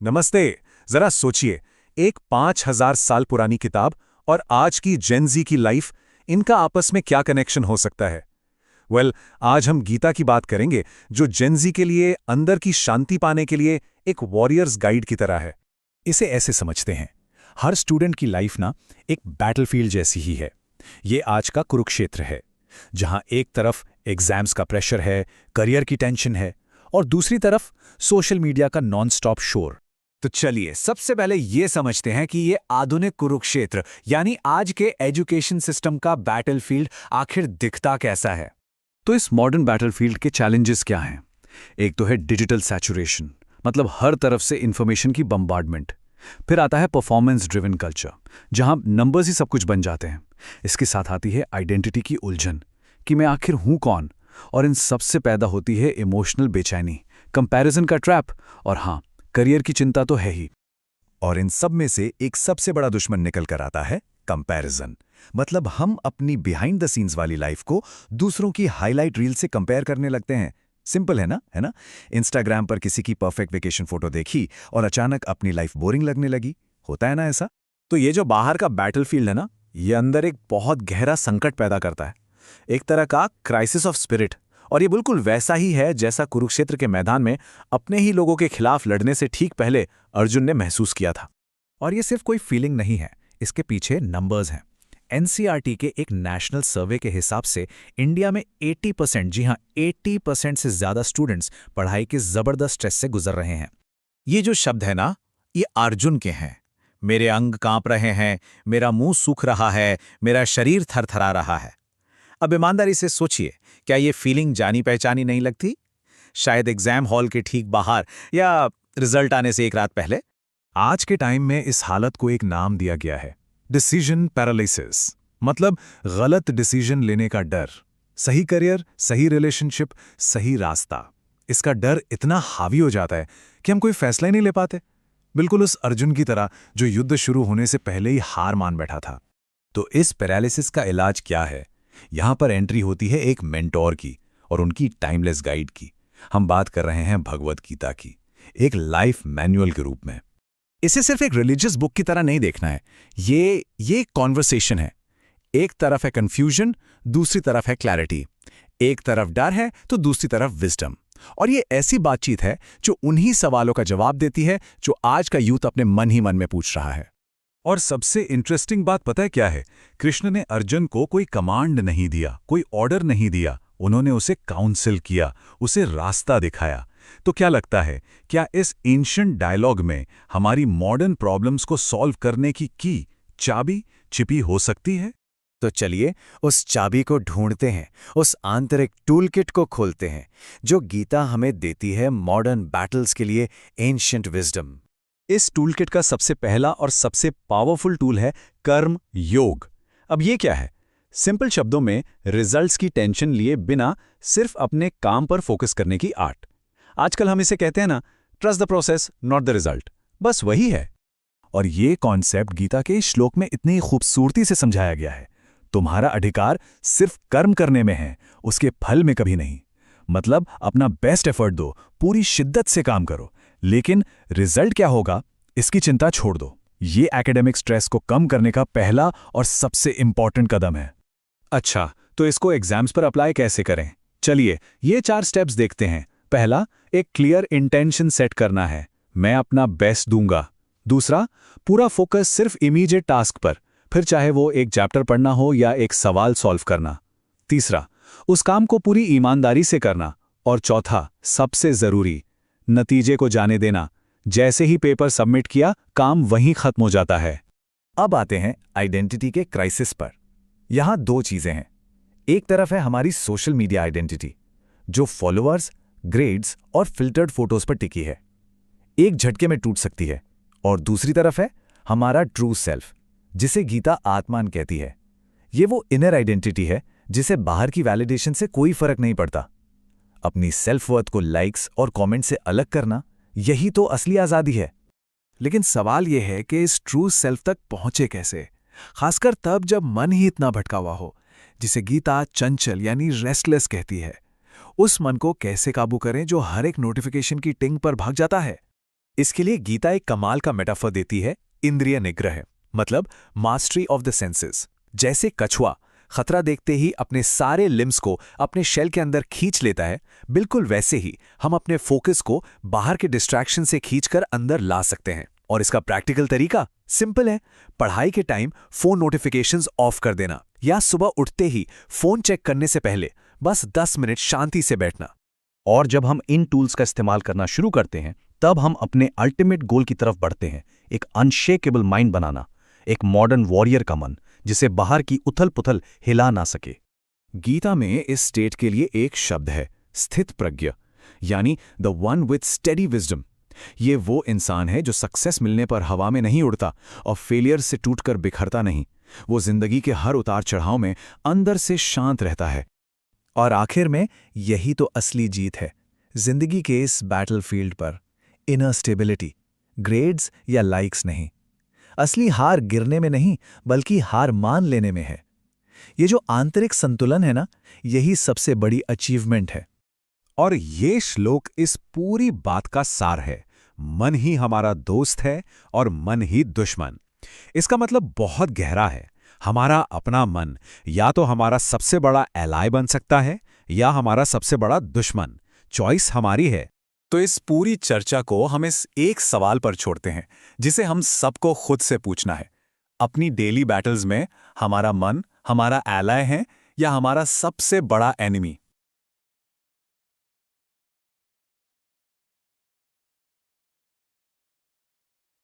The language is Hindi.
नमस्ते। जरा सोचिए, एक 5000 साल पुरानी किताब और आज की जेन ज़ी की लाइफ, इनका आपस में क्या कनेक्शन हो सकता है? आज हम गीता की बात करेंगे, जो जेन ज़ी के लिए अंदर की शांति पाने के लिए एक वॉरियर्स गाइड की तरह है। इसे ऐसे समझते हैं, हर स्टूडेंट की लाइफ ना एक बैटलफील्ड जैसी ही है। ये आज का कुरुक्षेत्र है, जहां एक तरफ एग्जाम्स का प्रेशर है, करियर की टेंशन है, और दूसरी तरफ सोशल मीडिया का नॉन स्टॉप शोर। तो चलिए सबसे पहले ये समझते हैं कि ये आधुनिक कुरुक्षेत्र यानी आज के एजुकेशन सिस्टम का बैटलफील्ड आखिर दिखता कैसा है। तो इस मॉडर्न बैटलफील्ड के चैलेंजेस क्या हैं? एक तो है डिजिटल सैचुरेशन, मतलब हर तरफ से इंफॉर्मेशन की बम्बार्डमेंट। फिर आता है परफॉर्मेंस ड्रिवन कल्चर, जहां नंबर्स ही सब कुछ बन जाते हैं। इसके साथ आती है आइडेंटिटी की उलझन कि मैं आखिर हूं कौन, और इन सबसे पैदा होती है इमोशनल बेचैनी, कंपैरिजन का ट्रैप, और हाँ, करियर की चिंता तो है ही। और इन सब में से एक सबसे बड़ा दुश्मन निकल कर आता है कंपैरिजन। मतलब हम अपनी बिहाइंड द सीन्स वाली लाइफ को दूसरों की हाईलाइट रील से कंपेयर करने लगते हैं। सिंपल है ना? इंस्टाग्राम पर किसी की परफेक्ट वेकेशन फोटो देखी और अचानक अपनी लाइफ बोरिंग लगने लगी। होता है ना ऐसा? तो ये जो बाहर का बैटलफील्ड है ना, ये अंदर एक बहुत गहरा संकट पैदा करता है, एक तरह का क्राइसिस ऑफ स्पिरिट। और ये बिल्कुल वैसा ही है जैसा कुरुक्षेत्र के मैदान में अपने ही लोगों के खिलाफ लड़ने से ठीक पहले अर्जुन ने महसूस किया था। और ये सिर्फ कोई फीलिंग नहीं है, इसके पीछे नंबर्स हैं। एनसीईआरटी के एक नेशनल सर्वे के हिसाब से इंडिया में 80%, जी हां 80% से ज्यादा स्टूडेंट्स पढ़ाई के जबरदस्त स्ट्रेस से गुजर रहे हैं। ये जो शब्द है ना, ये अर्जुन के हैं। मेरे अंग कांप रहे हैं, मेरा मुंह सूख रहा है, मेरा शरीर थरथरा रहा है। अब ईमानदारी से सोचिए, क्या ये फीलिंग जानी पहचानी नहीं लगती? शायद एग्जाम हॉल के ठीक बाहर या रिजल्ट आने से एक रात पहले। आज के टाइम में इस हालत को एक नाम दिया गया है, डिसीजन पैरालिसिस। मतलब गलत डिसीजन लेने का डर। सही करियर, सही रिलेशनशिप, सही रास्ता, इसका डर इतना हावी हो जाता है कि हम कोई फैसला ही नहीं ले पाते। बिल्कुल उस अर्जुन की तरह जो युद्ध शुरू होने से पहले ही हार मान बैठा था। तो इस पैरालिसिस का इलाज क्या है? यहां पर एंट्री होती है एक मेंटोर की और उनकी टाइमलेस गाइड की। हम बात कर रहे हैं भगवत गीता की, एक लाइफ मैनुअल के रूप में। इसे सिर्फ एक रिलीजियस बुक की तरह नहीं देखना है, ये एक कॉन्वर्सेशन है। एक तरफ है कंफ्यूजन, दूसरी तरफ है क्लैरिटी। एक तरफ डर है तो दूसरी तरफ विजडम। और ये ऐसी बातचीत है जो उन्हीं सवालों का जवाब देती है जो आज का यूथ अपने मन ही मन में पूछ रहा है। और सबसे इंटरेस्टिंग बात पता है क्या है? कृष्ण ने अर्जुन को कोई कमांड नहीं दिया, कोई ऑर्डर नहीं दिया। उन्होंने उसे काउंसिल किया, उसे रास्ता दिखाया। तो क्या लगता है, क्या इस एंशिएंट डायलॉग में हमारी मॉडर्न प्रॉब्लम्स को सॉल्व करने की चाबी छिपी हो सकती है? तो चलिए उस चाबी को ढूंढते हैं, उस आंतरिक टूलकिट को खोलते हैं जो गीता हमें देती है मॉडर्न बैटल्स के लिए एंशिएंट विजडम। इस टूलकिट का सबसे पहला और सबसे पावरफुल टूल है कर्म योग। अब ये क्या है? सिंपल शब्दों में रिजल्ट्स की टेंशन लिए बिना सिर्फ अपने काम पर फोकस करने की आर्ट। आजकल हम इसे कहते हैं ना, trust the process not the result. बस वही है। और ये कॉन्सेप्ट गीता के इस श्लोक में इतनी खूबसूरती से समझाया गया है। तुम्हारा अधिकार सिर्फ कर्म करने में है, उसके फल में कभी नहीं। मतलब अपना बेस्ट एफर्ट दो, पूरी शिद्दत से काम करो, लेकिन रिजल्ट क्या होगा इसकी चिंता छोड़ दो। ये एकेडमिक स्ट्रेस को कम करने का पहला और सबसे इंपॉर्टेंट कदम है। अच्छा, तो इसको एग्जाम्स पर अप्लाई कैसे करें? चलिए ये 4 स्टेप्स देखते हैं। पहला, एक क्लियर इंटेंशन सेट करना है, मैं अपना बेस्ट दूंगा। दूसरा, पूरा फोकस सिर्फ इमीडिएट टास्क पर, फिर चाहे वो एक चैप्टर पढ़ना हो या एक सवाल सॉल्व करना। तीसरा, उस काम को पूरी ईमानदारी से करना। और चौथा, सबसे जरूरी, नतीजे को जाने देना। जैसे ही पेपर सबमिट किया, काम वहीं खत्म हो जाता है। अब आते हैं आइडेंटिटी के क्राइसिस पर। यहां 2 चीजें हैं। एक तरफ है हमारी सोशल मीडिया आइडेंटिटी, जो फॉलोअर्स, ग्रेड्स और फिल्टर्ड फोटोज पर टिकी है, एक झटके में टूट सकती है। और दूसरी तरफ है हमारा ट्रू सेल्फ, जिसे गीता आत्मान कहती है। ये वो इनर आइडेंटिटी है जिसे बाहर की वैलिडेशन से कोई फर्क नहीं पड़ता। अपनी सेल्फ वर्थ को लाइक्स और कमेंट से अलग करना, यही तो असली आजादी है। लेकिन सवाल यह है कि इस ट्रू सेल्फ तक पहुंचे कैसे, खासकर तब जब मन ही इतना भटका हुआ हो, जिसे गीता चंचल यानी रेस्टलेस कहती है। उस मन को कैसे काबू करें जो हर एक नोटिफिकेशन की टिंग पर भाग जाता है? इसके लिए गीता एक कमाल का मेटाफर देती है, इंद्रिय निग्रह, मतलब मास्टरी ऑफ द सेंसेस। जैसे कछुआ खतरा देखते ही अपने सारे लिम्स को अपने शेल के अंदर खींच लेता है, बिल्कुल वैसे ही हम अपने फोकस को बाहर के डिस्ट्रैक्शन से खींचकर अंदर ला सकते हैं। और इसका प्रैक्टिकल तरीका सिंपल है। पढ़ाई के टाइम फोन नोटिफिकेशंस ऑफ कर देना, या सुबह उठते ही फोन चेक करने से पहले बस 10 मिनट शांति से बैठना। और जब हम इन टूल्स का इस्तेमाल करना शुरू करते हैं, तब हम अपने अल्टीमेट गोल की तरफ बढ़ते हैं, एक अनशेकेबल माइंड बनाना, एक मॉडर्न वॉरियर का मन जिसे बाहर की उथल-पुथल हिला ना सके। गीता में इस स्टेट के लिए एक शब्द है, स्थित प्रज्ञ, यानी the one with steady wisdom. ये वो इंसान है जो सक्सेस मिलने पर हवा में नहीं उड़ता और फेलियर से टूटकर बिखरता नहीं। वो जिंदगी के हर उतार चढ़ाव में अंदर से शांत रहता है। और आखिर में यही तो असली जीत है जिंदगी के इस बैटलफील्ड पर, इनर स्टेबिलिटी, ग्रेड्स या लाइक्स नहीं। असली हार गिरने में नहीं, बल्कि हार मान लेने में है। ये जो आंतरिक संतुलन है ना, यही सबसे बड़ी अचीवमेंट है। और ये श्लोक इस पूरी बात का सार है। मन ही हमारा दोस्त है और मन ही दुश्मन। इसका मतलब बहुत गहरा है। हमारा अपना मन या तो हमारा सबसे बड़ा एलाय बन सकता है या हमारा सबसे बड़ा दुश्मन। चॉइस हमारी है। तो इस पूरी चर्चा को हम इस एक सवाल पर छोड़ते हैं, जिसे हम सबको खुद से पूछना है। अपनी डेली बैटल्स में हमारा मन हमारा एलाय है या हमारा सबसे बड़ा एनिमी?